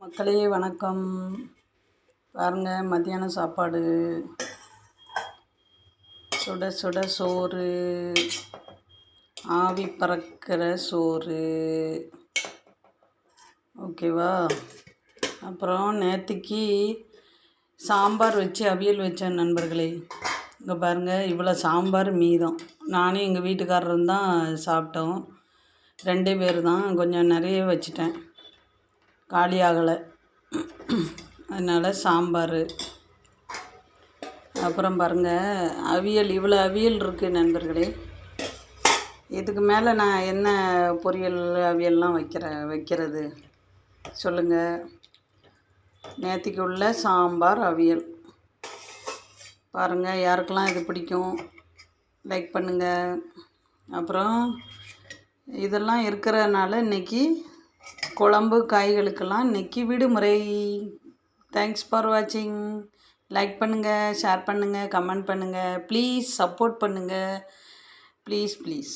மக்களே வணக்கம். பாருங்கள், மத்தியானம் சாப்பாடு சுட சுட சோறு, ஆவி பறக்கிற சோறு. ஓகேவா? அப்புறம் நேற்றுக்கு சாம்பார் வச்சு அவியல் வச்சேன் நண்பர்களே. இங்கே பாருங்கள், இவ்வளோ சாம்பார் மீதம். நானும் எங்கள் வீட்டுக்காரரும் தான் சாப்பிட்டோம். 2 பேர் தான். கொஞ்சம் நிறைய வச்சுட்டேன், காலி ஆகலை. அதனால் சாம்பார். அப்புறம் பாருங்கள், அவியல். இவ்வளோ அவியல் இருக்குது நண்பர்களே. இதுக்கு மேலே நான் என்ன பொரியல் அவியல்லாம் வைக்கிறது சொல்லுங்கள். நேற்றுக்கு உள்ள சாம்பார் அவியல் பாருங்கள். யாருக்கெல்லாம் இது பிடிக்கும் லைக் பண்ணுங்கள். அப்புறம் இதெல்லாம் இருக்கிறனால இன்றைக்கி குழம்பு காய்களுக்கெல்லாம் இன்றைக்கி விடுமுறை. தேங்க்ஸ் ஃபார் வாட்சிங். லைக் பண்ணுங்கள், ஷேர் பண்ணுங்கள், கமெண்ட் பண்ணுங்கள். ப்ளீஸ் சப்போர்ட் பண்ணுங்கள். ப்ளீஸ்.